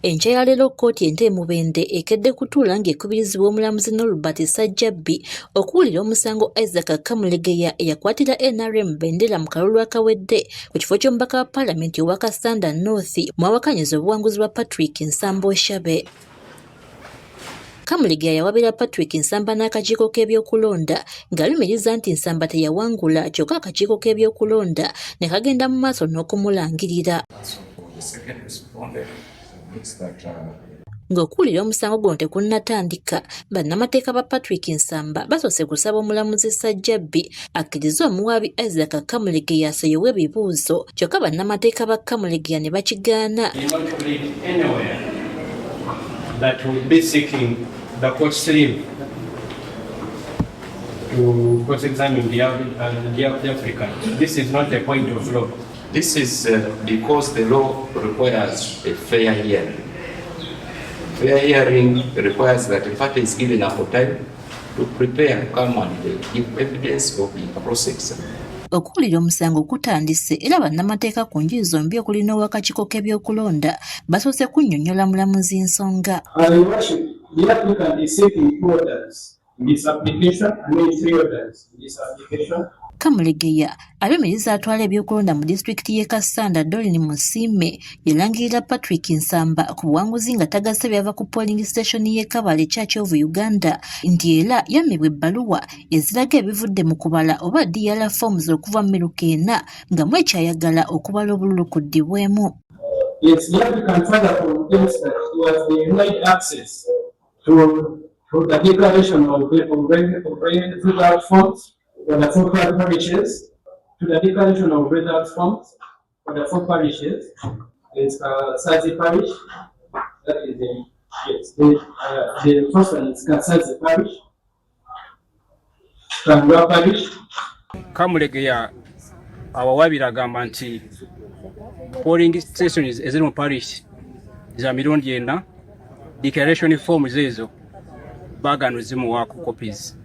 Enkya ya leero kkooti ente Mubende ekedde kutuula ng'ekubirizibwa omulamuzi Norbert Ssajjabbi okuwulira omusango Isaac Kamulegeya eyakwatira NRM Bendera mu kalulu akawedde ku kifo ky'omubaka wa Paalamenti owa Kasanda North mw'awakanyiza obuwanguzi bwa Patrick Nsamba Oshabe. Kamulegeya yawabira Patrick Nsamba n'akakiiko k'ebyokulonda ng'alumiriza nti Nsamba teyawangula kyokka akakiiko k'ebyokulonda ne kagenda mu maaso n'okumulangirira. Ng'okuwulira omusango guno tekunnatandika, bannamateeka ba Patrick Nsamba basoose kusaba omulamuzi Ssajjabbi akkirize omuwaabi Isaac Kamulegeya aseeyewo ebibuuzo kyokka bannamateeka ba Kamulegeya ne bakigaana. The court's leave to cross-examine the applicant. This is not a point of law. This is because the law requires a fair hearing. Fair hearing requires that the party is given ample time to prepare, come and give evidence of the process. Okuwulira omusango kutandise era bannamateeka ku njuyi zombi okuli n'ow'akakiiko k'ebyokulonda basoose kunnyonnyola mulamuzi nsonga. The applicant is seeking 2 orders in this application, I mean 3 orders in this application. Kamulegeya alumiriza atwala ebyokulonda mu disitulikiti y'e Kasanda Doreen Musiime yalangirira Patrick Nsamba ku buwanguzi nga tagasse byava ku polling station y'e Kabale Church of Uganda nti era yammibwa ebbaluwa eziraga ebivudde mu kubala oba DR forms okuva mu miruka 4 nga mu ekyayagala okubala obululu kuddibwemu. Yes, the applicant further contends that he was denied access to the declaration of result forms for the 4 parishes, to the declaration of result forms for the 4 parishes. It's Sazi Parish, that is the first one is Sazi Parish, Kangwa Parish. Kamulegeya awawabira agamba nti polling stations eziri mu parish za mirundi 4 declaration forms ezo bagano zimuwaako copies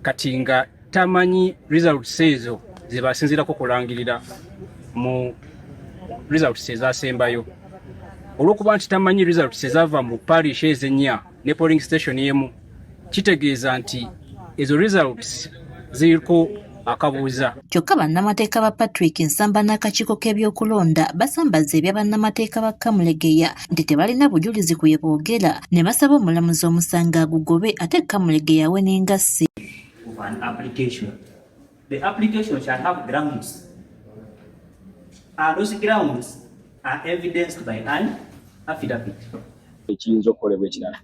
kati nga tamanyi results ezo zebasinzirako kulangirira mu results ezasembayo olwokuba nti tamanyi results ezava mu parish ezenya ne polling station yemu kitegeeza nti ezo results ziriko akabuuza. Kyokka bannamateeka ba Patrick Nsamba n'akakiiko k'ebyokulonda basambaza ebya bannamateeka ba Kamulegeya nti tebalina bujulizi ku bye boogera ne basaba omulamuzi omusango agugobe ate Kamulegeya awe n'engassi. An application. The application shall have grounds. And those grounds are evidenced by an affidavit.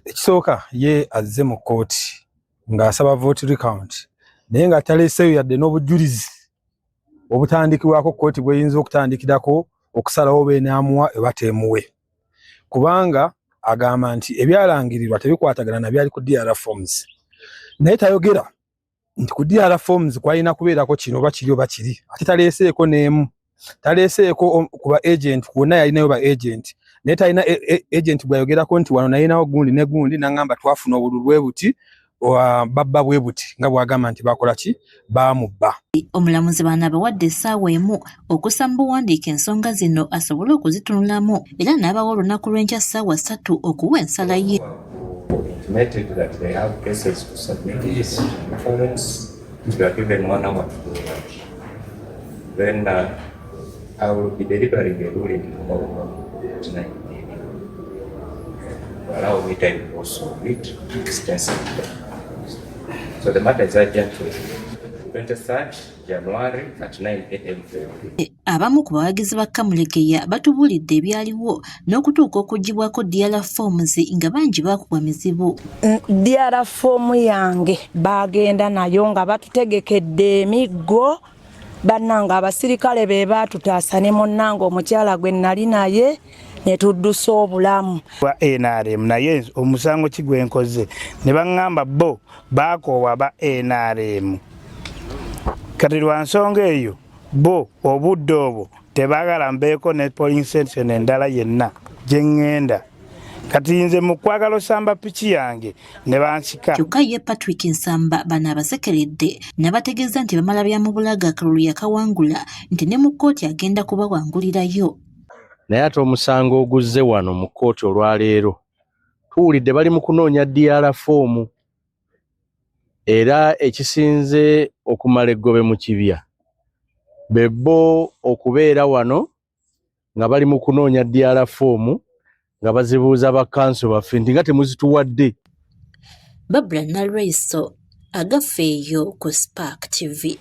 Ekisooka ye azze mu kkooti ng'asaba vote recount naye nga taleeseyo yadde n'obujulizi obutandikibwako kkooti bw'eyinza okutandikirako okusalawo beenaamuwa eba teemuwe kubanga agamba nti ebyalangirirwa tebikwatagana na byali ku DR forms naye tayogera nti ku DR forms kwalina kubeerako kino oba kiri oba kiri ate taleeseeko n'emu taleeseeko ku ba agent kwonna yalinayo ba agent naye talina agent bwayogerako nti wano nayinawo gundi ne gundi n'angamba twafuna obululu bwe buti babba bwe buti nga bwagamba nti bakola ki baamubba. Omulamuzi baanabawadde essaawa emu okussa mu buwandiike ensonga zino asobole okuzitunulamu era n'abawa olunaku lw'enkya ssaawa 3 okuwa ensala ye. Intimated that they have cases to submit this performance. We are given 1 hour to do that. Then I will be delivering a ruling tonight. Allow me time also read extensively. So the matter is urgent to 23rd January at 9 a.m. Abamu ku bawagizi ba Kamulegeya batubuulidde ebyaliwo n'okutuuka okuggyibwako DR forms nga bangi baakubwa mizibu. DR form yange bagenda nayo nga batutegekedde emiggo bannanga abasirikale be baatutaasa ne munnanga omukyala gwe nali naye ne tuddusa obulamu. Wa NRM naye omusango kigwenkoze ne baŋŋamba bo baakoowa ba NRM kati lwa nsonga eyo bo obudde obwo tebaagala mbeeko ne polling station endala yenna gye ŋŋenda kati nze mu kwagala osamba piki yange ne bansika. Kyokka ye Patrick Nsamba bano abasekeredde n'abategeeza nti bamala bya mu bulaga akalulu yakawangula nti ne mu kkooti agenda kubawangulirayo. naye ate omusango oguzze wano mu kkooti olwaleero tuwulidde bali mu kunoonya DR foomu era ekisinze okumala eggobe mu kibya be bo okubeera wano nga bali mu kunoonya DR foomu nga bazibuuza bakanso baffe nti nga temuzituwadde. Barbara Nalweiso agafeeyo ku Spark TV.